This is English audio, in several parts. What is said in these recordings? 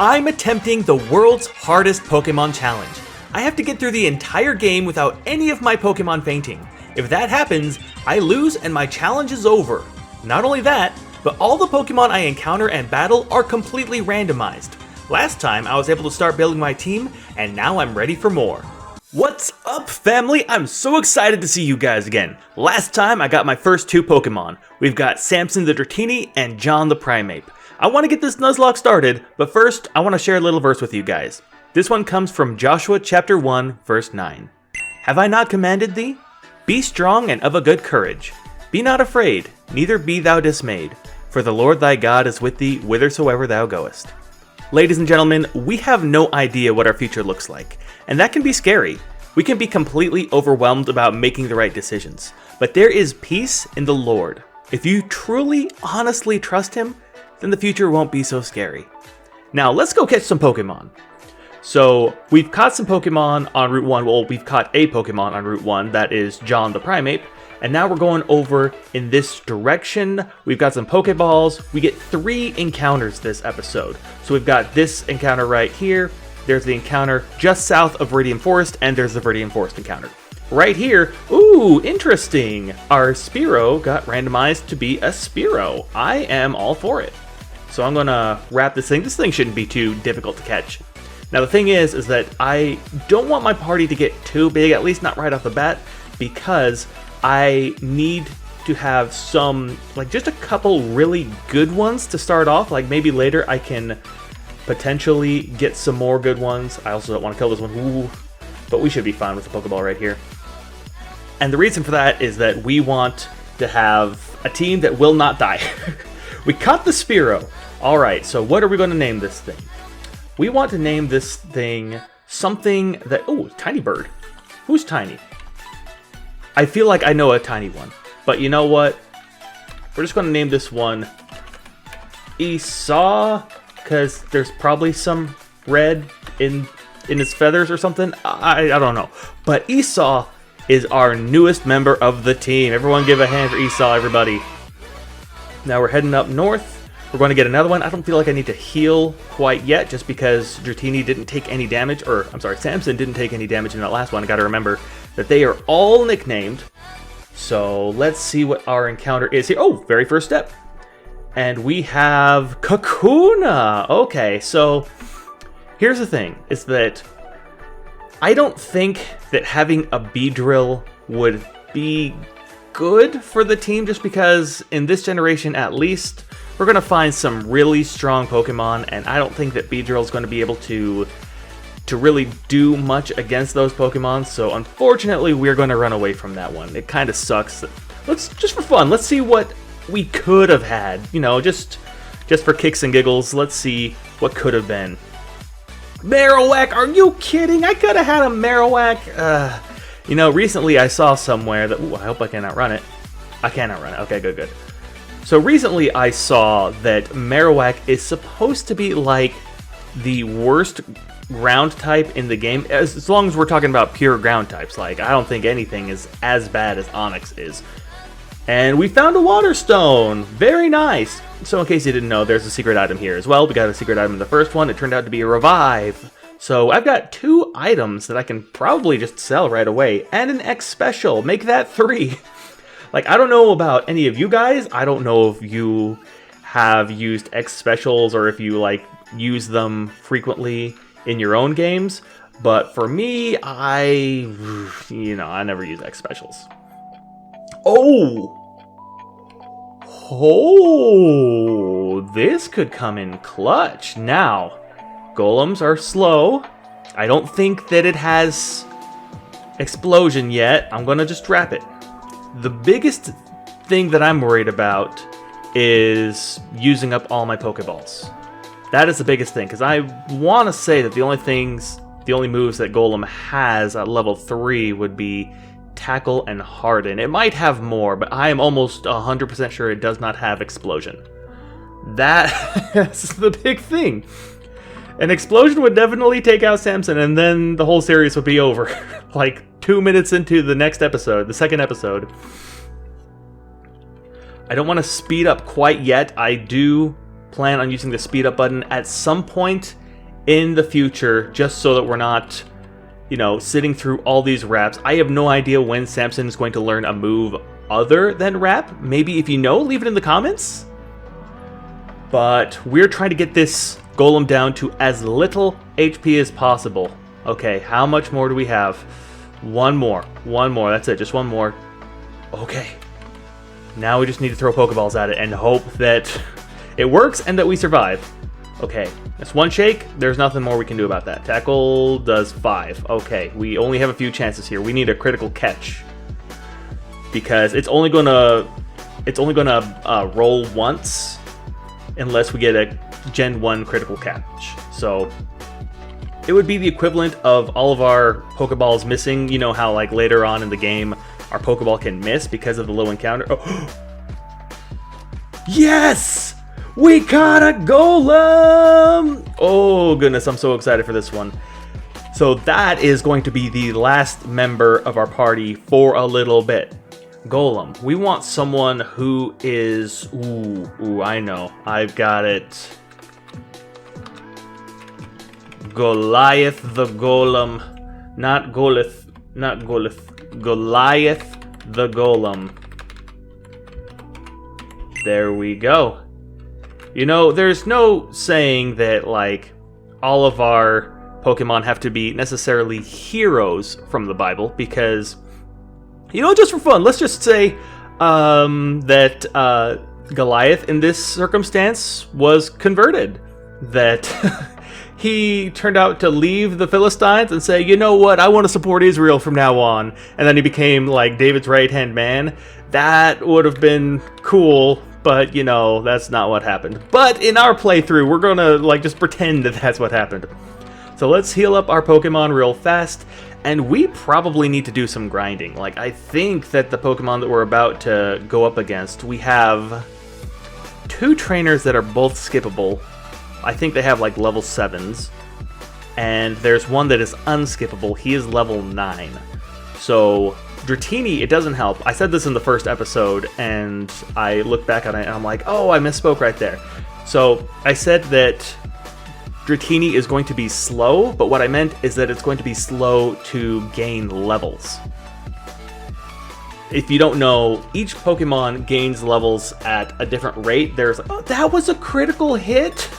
I'm attempting the world's hardest Pokemon challenge. I have to get through the entire game without any of my Pokemon fainting. If that happens, I lose and my challenge is over. Not only that, but all the Pokemon I encounter and battle are completely randomized. Last time I was able to start building my team, and now I'm ready for more. What's up, family? I'm so excited to see you guys again. Last time I got my first two Pokemon. We've got Samson the Dratini and John the Primeape. I want to get this Nuzlocke started, but first I want to share a little verse with you guys. This one comes from Joshua chapter 1, verse 9. Have I not commanded thee? Be strong and of a good courage. Be not afraid, neither be thou dismayed, for the Lord thy God is with thee whithersoever thou goest. Ladies and gentlemen, we have no idea what our future looks like, and that can be scary. We can be completely overwhelmed about making the right decisions, but there is peace in the Lord. If you truly, honestly trust Him, then the future won't be so scary. Now, let's go catch some Pokemon. So, we've caught some Pokemon on Route 1, well, we've caught a Pokemon on Route 1, that is John the Primeape, and now we're going over in this direction. We've got some Pokeballs. We get 3 encounters this episode. So we've got this encounter right here. There's the encounter just south of Viridian Forest, and there's the Viridian Forest encounter. Right here, ooh, interesting. Our Spearow got randomized to be a Spearow. I am all for it. So I'm gonna wrap this thing. This thing shouldn't be too difficult to catch. Now the thing is that I don't want my party to get too big, at least not right off the bat, because I need to have some, like just a couple really good ones to start off. Like maybe later I can potentially get some more good ones. I also don't want to kill this one. Ooh, but we should be fine with the Pokeball right here. And the reason for that is that we want to have a team that will not die. We caught the Spearow. All right, so what are we going to name this thing? We want to name this thing something that... Oh, Tiny Bird. Who's Tiny? I feel like I know a tiny one, but you know what? We're just going to name this one Esau, because there's probably some red in his feathers or something. I don't know. But Esau is our newest member of the team. Everyone give a hand for Esau, everybody. Now we're heading up north. We're going to get another one. I don't feel like I need to heal quite yet, just because Dratini didn't take any damage, or I'm sorry, Samson didn't take any damage in that last one. I got to remember that they are all nicknamed. So let's see what our encounter is here. Oh, very first step. And we have Kakuna. Okay, so here's the thing, is that I don't think that having a Beedrill would be good for the team, just because in this generation at least, we're going to find some really strong Pokemon, and I don't think that Beedrill is going to be able to really do much against those Pokemon, so unfortunately we're going to run away from that one. It kind of sucks. Let's, just for fun, let's see what we could have had. You know, just for kicks and giggles, let's see what could have been. Marowak, are you kidding? I could have had a Marowak. You know, recently I saw somewhere that... Ooh, I hope I can outrun it. I can outrun it. Okay, good. So recently I saw that Marowak is supposed to be like the worst ground type in the game, as long as we're talking about pure ground types. Like, I don't think anything is as bad as Onyx is. And we found a Water Stone! Very nice! So in case you didn't know, there's a secret item here as well. We got a secret item in the first one. It turned out to be a Revive. So I've got 2 items that I can probably just sell right away, and an X Special. Make that 3. Like, I don't know about any of you guys. I don't know if you have used X Specials or if you, like, use them frequently in your own games. But for me, I never use X Specials. Oh, this could come in clutch. Now, Golems are slow. I don't think that it has Explosion yet. I'm going to just wrap it. The biggest thing that I'm worried about is using up all my Pokeballs. That is the biggest thing, because I want to say that the only moves that Golem has at level 3 would be Tackle and Harden. It might have more, but I am almost 100% sure it does not have Explosion. That's the big thing. An Explosion would definitely take out Samson, and then the whole series would be over. Like 2 minutes into the next episode, the second episode. I don't want to speed up quite yet. I do plan on using the speed up button at some point in the future, just so that we're not, sitting through all these raps. I have no idea when Samson is going to learn a move other than rap. Maybe if you know, leave it in the comments. But we're trying to get this golem down to as little HP as possible. Okay, how much more do we have? One more. That's it, just one more. Okay. Now we just need to throw Pokeballs at it and hope that it works and that we survive. Okay, that's one shake. There's nothing more we can do about that. Tackle does 5. Okay, we only have a few chances here. We need a critical catch, because it's only gonna roll once unless we get a Gen 1 critical catch. So it would be the equivalent of all of our Pokeballs missing. You know how like later on in the game our Pokeball can miss because of the low encounter? Oh. Yes! We caught a golem! Oh goodness, I'm so excited for this one. So that is going to be the last member of our party for a little bit. Golem. We want someone who is... Ooh, I know. I've got it. Goliath the Golem. Not Golith. Goliath the Golem. There we go. There's no saying that, like, all of our Pokemon have to be necessarily heroes from the Bible, because, just for fun, let's just say that Goliath in this circumstance was converted. That he turned out to leave the Philistines and say, you know what, I want to support Israel from now on. And then he became, like, David's right-hand man. That would have been cool. But, that's not what happened. But in our playthrough, we're gonna, just pretend that that's what happened. So let's heal up our Pokemon real fast. And we probably need to do some grinding. I think that the Pokemon that we're about to go up against, we have 2 trainers that are both skippable. I think they have, level 7s. And there's one that is unskippable. He is level 9. So... Dratini, it doesn't help. I said this in the first episode, and I look back on it, and I'm like, oh, I misspoke right there. So, I said that Dratini is going to be slow, but what I meant is that it's going to be slow to gain levels. If you don't know, each Pokemon gains levels at a different rate. There's, oh, that was a critical hit?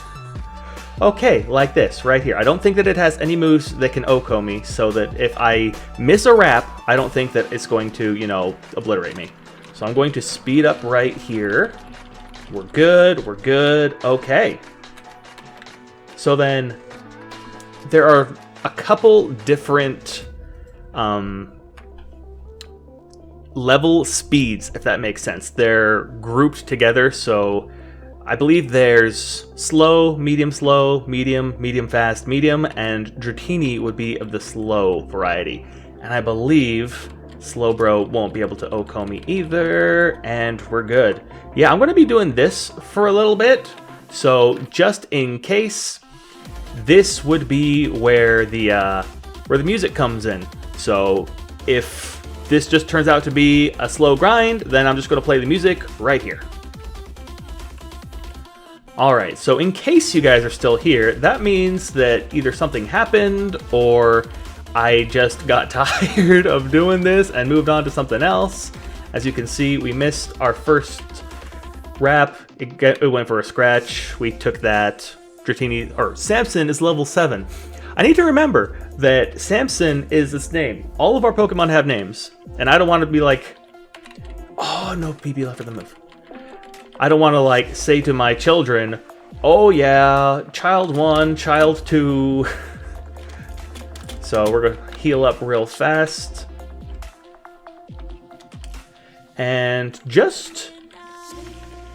Okay, like this, right here. I don't think that it has any moves that can OHKO me, so that if I miss a wrap, I don't think that it's going to, obliterate me. So I'm going to speed up right here. We're good, okay. So then, there are a couple different level speeds, if that makes sense. They're grouped together, so... I believe there's slow, medium, medium, fast, medium, and Dratini would be of the slow variety. And I believe Slowbro won't be able to OHKO me either, and we're good. Yeah, I'm going to be doing this for a little bit, so just in case, this would be where the music comes in. So if this just turns out to be a slow grind, then I'm just going to play the music right here. Alright, so in case you guys are still here, that means that either something happened or I just got tired of doing this and moved on to something else. As you can see, we missed our first wrap. It went for a scratch. We took that. Samson is level 7. I need to remember that Samson is its name. All of our Pokemon have names, and I don't want to be like, oh no, BB left for the move. I don't want to say to my children, oh yeah, child 1, child 2. So we're going to heal up real fast. And just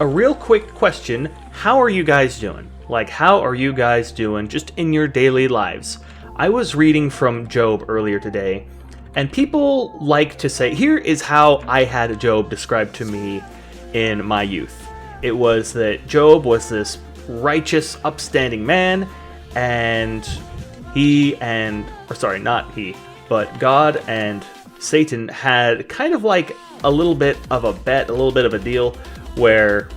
a real quick question, how are you guys doing? How are you guys doing just in your daily lives? I was reading from Job earlier today, and people like to say, here is how I had Job described to me in my youth. It was that Job was this righteous, upstanding man, and God and Satan had kind of a little bit of a bet, a little bit of a deal, where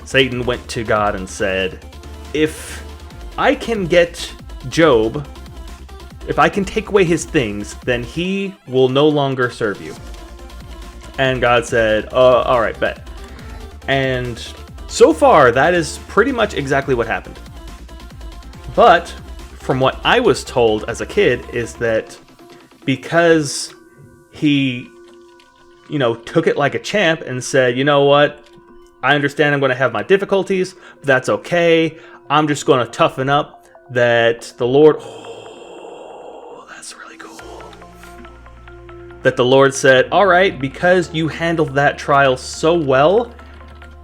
Satan went to God and said, if I can get Job, if I can take away his things, then he will no longer serve you. And God said, all right, bet. And so far, that is pretty much exactly what happened. But from what I was told as a kid is that because he, took it like a champ and said, you know what, I understand I'm going to have my difficulties, but that's okay. I'm just going to toughen up, that the Lord... Oh, that's really cool. That the Lord said, all right, because you handled that trial so well,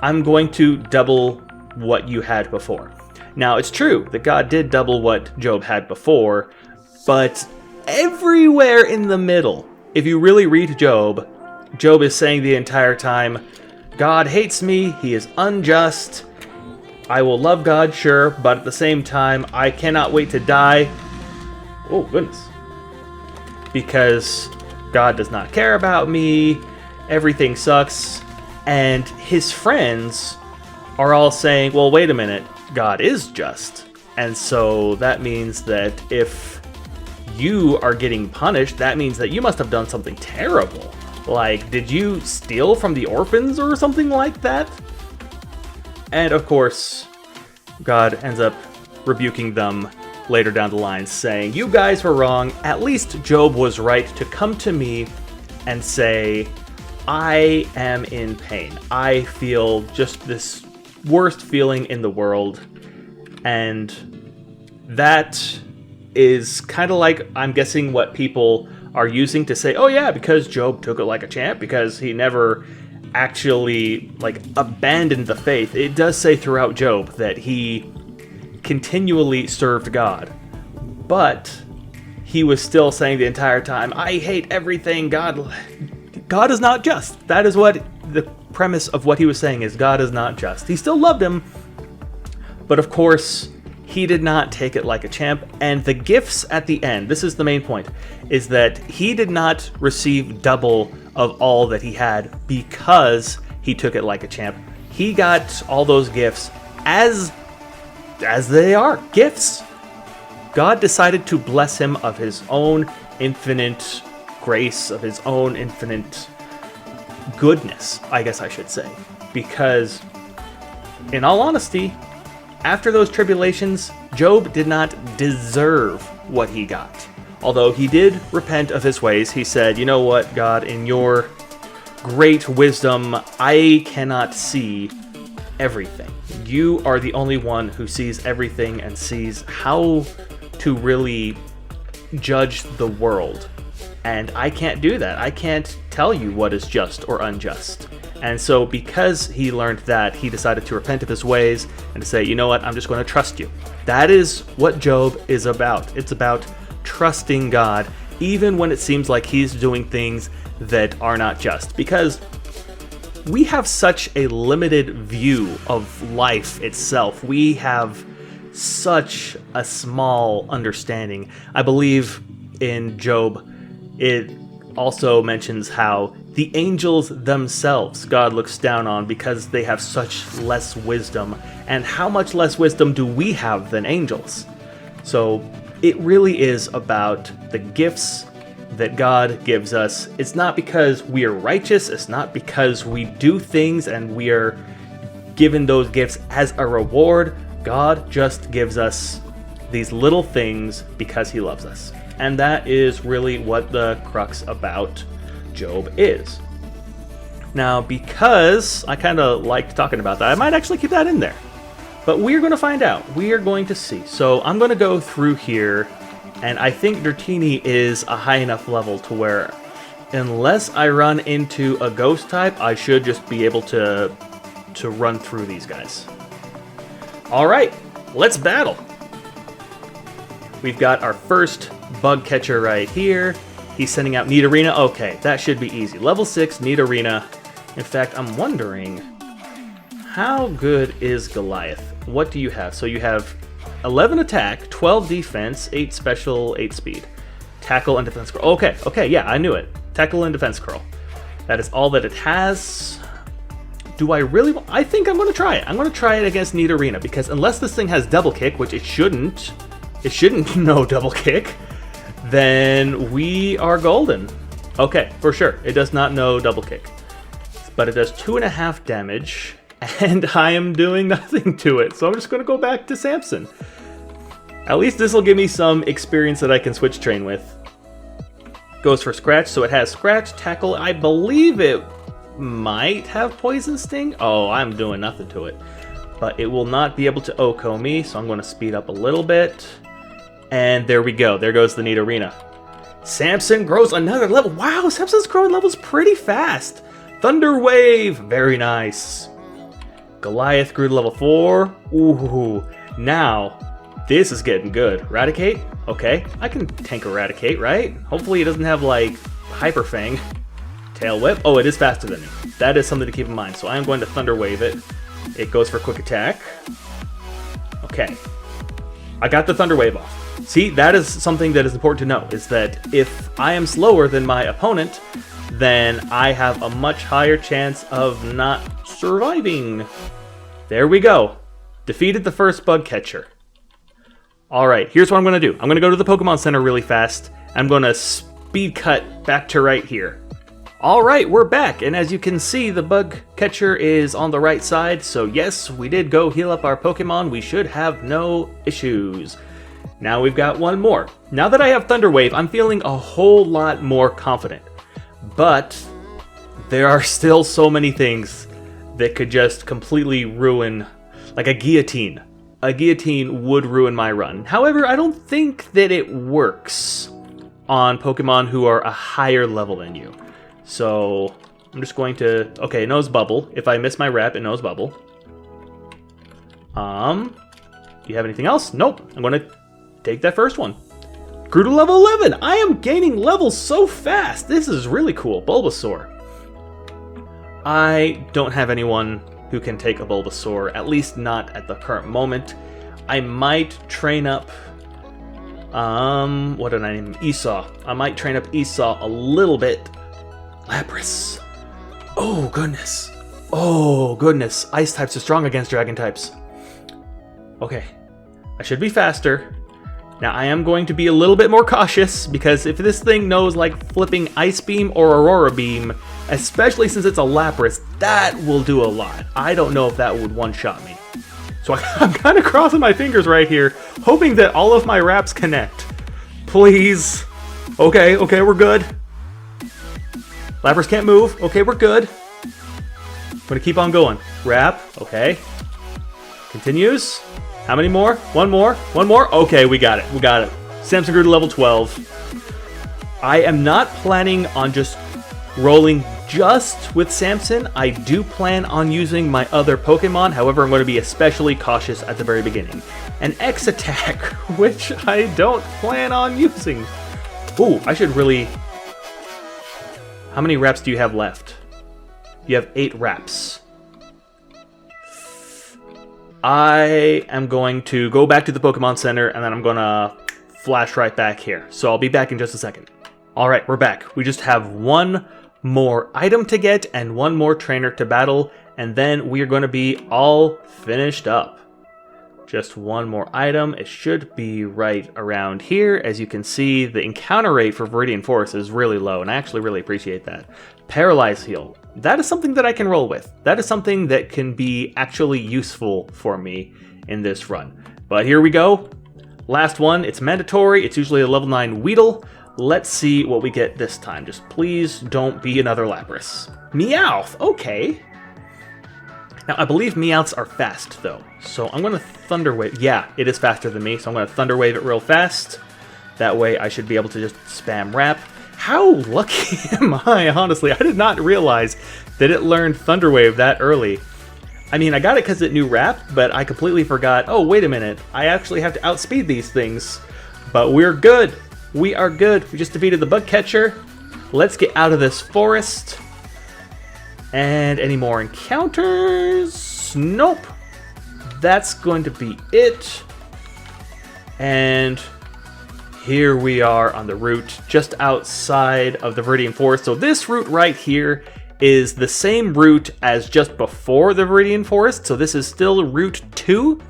I'm going to double what you had before. Now, it's true that God did double what Job had before, but everywhere in the middle, if you really read Job, Job is saying the entire time, God hates me, he is unjust, I will love God, sure, but at the same time, I cannot wait to die. Oh, goodness. Because God does not care about me, everything sucks, and his friends are all saying, well, wait a minute, God is just. And so that means that if you are getting punished, that means that you must have done something terrible. Like, did you steal from the orphans or something like that? And of course, God ends up rebuking them later down the line, saying, you guys were wrong. At least Job was right to come to me and say, I am in pain. I feel just this worst feeling in the world. And that is kind of like, I'm guessing, what people are using to say, oh yeah, because Job took it like a champ, because he never actually abandoned the faith. It does say throughout Job that he continually served God, but he was still saying the entire time, I hate everything. God is not just. That is what the premise of what he was saying is. God is not just. He still loved him, but of course he did not take it like a champ. And the gifts at the end, this is the main point, is that he did not receive double of all that he had because he took it like a champ. He got all those gifts as they are, gifts. God decided to bless him of his own infinite grace, of his own infinite goodness, I guess I should say. Because, in all honesty, after those tribulations, Job did not deserve what he got. Although he did repent of his ways, he said, you know what, God, in your great wisdom, I cannot see everything. You are the only one who sees everything and sees how to really judge the world. And I can't do that. I can't tell you what is just or unjust. And so because he learned that, he decided to repent of his ways and to say, you know what, I'm just going to trust you. That is what Job is about. It's about trusting God, even when it seems like he's doing things that are not just. Because we have such a limited view of life itself. We have such a small understanding. I believe in Job, it also mentions how the angels themselves God looks down on because they have such less wisdom. And how much less wisdom do we have than angels? So it really is about the gifts that God gives us. It's not because we are righteous. It's not because we do things and we are given those gifts as a reward. God just gives us these little things because he loves us. And that is really what the crux about Job is. Now, because I kind of liked talking about that, I might actually keep that in there. But we're going to find out. We are going to see. So I'm going to go through here, and I think Dratini is a high enough level to where, unless I run into a ghost type, I should just be able to run through these guys. Alright, let's battle. We've got our first bug catcher right here. He's sending out Need Arena. Okay, that should be easy. Level 6, Need Arena. In fact, I'm wondering, how good is Goliath? What do you have? So you have 11 attack, 12 defense, 8 special, 8 speed. Tackle and defense curl. Okay, yeah, I knew it. Tackle and defense curl. That is all that it has. Do I really... I think I'm going to try it. I'm going to try it against Need Arena, because unless this thing has double kick, which it shouldn't, it shouldn't know double kick, then we are golden. Okay, for sure. It does not know double kick. But it does 2.5 damage, and I am doing nothing to it. So I'm just going to go back to Samson. At least this will give me some experience that I can switch train with. Goes for scratch, so it has scratch, tackle. I believe it might have poison sting. Oh, I'm doing nothing to it. But it will not be able to Oko me, so I'm going to speed up a little bit. And there we go. There goes the neat arena. Samson grows another level. Wow, Samson's growing levels pretty fast. Thunder Wave, very nice. Goliath grew to level 4. Ooh, now this is getting good. Eradicate? Okay, I can tank Eradicate, right? Hopefully it doesn't have, like, Hyper Fang. Tail Whip? Oh, it is faster than me. That is something to keep in mind. So I am going to Thunder Wave it. It goes for Quick Attack. Okay. I got the Thunder Wave off. See, that is something that is important to know, is that if I am slower than my opponent, then I have a much higher chance of not surviving. There we go. Defeated the first bug catcher. Alright, here's what I'm going to do. I'm going to go to the Pokemon Center really fast. I'm going to speed cut back to right here. Alright, we're back, and as you can see, the bug catcher is on the right side, so yes, we did go heal up our Pokemon. We should have no issues. Now we've got one more. Now that I have Thunder Wave, I'm feeling a whole lot more confident. But there are still so many things that could just completely ruin, like a guillotine. A guillotine would ruin my run. However, I don't think that it works on Pokemon who are a higher level than you. So I'm just going to, okay, Nose Bubble. If I miss my rep, it Nose Bubble. Do you have anything else? Nope. I'm going to take that first one. Grew to level 11. I am gaining levels so fast. This is really cool. Bulbasaur. I don't have anyone who can take a Bulbasaur, at least not at the current moment. I might train up, what did I name him? Esau. I might train up Esau a little bit. Lapras. Oh, goodness. Oh, goodness. Ice types are strong against dragon types. Okay. I should be faster. Now, I am going to be a little bit more cautious, because if this thing knows, like, flipping Ice Beam or Aurora Beam, especially since it's a Lapras, that will do a lot. I don't know if that would one-shot me. So I'm kind of crossing my fingers right here, hoping that all of my wraps connect. Please. Okay, we're good. Lapras can't move. Okay, we're good. I'm going to keep on going. Wrap. Okay. Continues. How many more? One more. One more. Okay, we got it. We got it. Samson grew to level 12. I am not planning on just rolling just with Samson. I do plan on using my other Pokemon. However, I'm going to be especially cautious at the very beginning. An X attack, which I don't plan on using. Ooh, I should really... How many reps do you have left? You have 8 reps. I am going to go back to the Pokemon Center, and then I'm going to flash right back here. So I'll be back in just a second. Alright, we're back. We just have one more item to get and one more trainer to battle, and then we are going to be all finished up. Just one more item. It should be right around here. As you can see, the encounter rate for Viridian Forest is really low, and I actually really appreciate that. Paralyze Heal. That is something that I can roll with. That is something that can be actually useful for me in this run. But here we go. Last one. It's mandatory. It's usually a level 9 Weedle. Let's see what we get this time. Just please don't be another Lapras. Meowth. Okay. Now, I believe Meowths are fast, though. So I'm going to Thunder Wave. Yeah, it is faster than me, so I'm going to Thunder Wave it real fast. That way I should be able to just spam Wrap. How lucky am I, honestly? I did not realize that it learned Thunder Wave that early. I mean, I got it because it knew Wrap, but I completely forgot, oh, wait a minute. I actually have to outspeed these things. But we're good. We are good. We just defeated the bug catcher. Let's get out of this forest. And any more encounters? Nope. That's going to be it. And here we are on the route just outside of the Viridian Forest. So this route right here is the same route as just before the Viridian Forest. So this is still Route 2.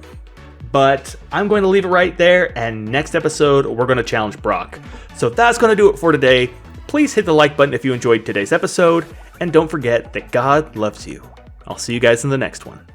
But I'm going to leave it right there, and next episode, we're going to challenge Brock. So that's going to do it for today. Please hit the like button if you enjoyed today's episode, and don't forget that God loves you. I'll see you guys in the next one.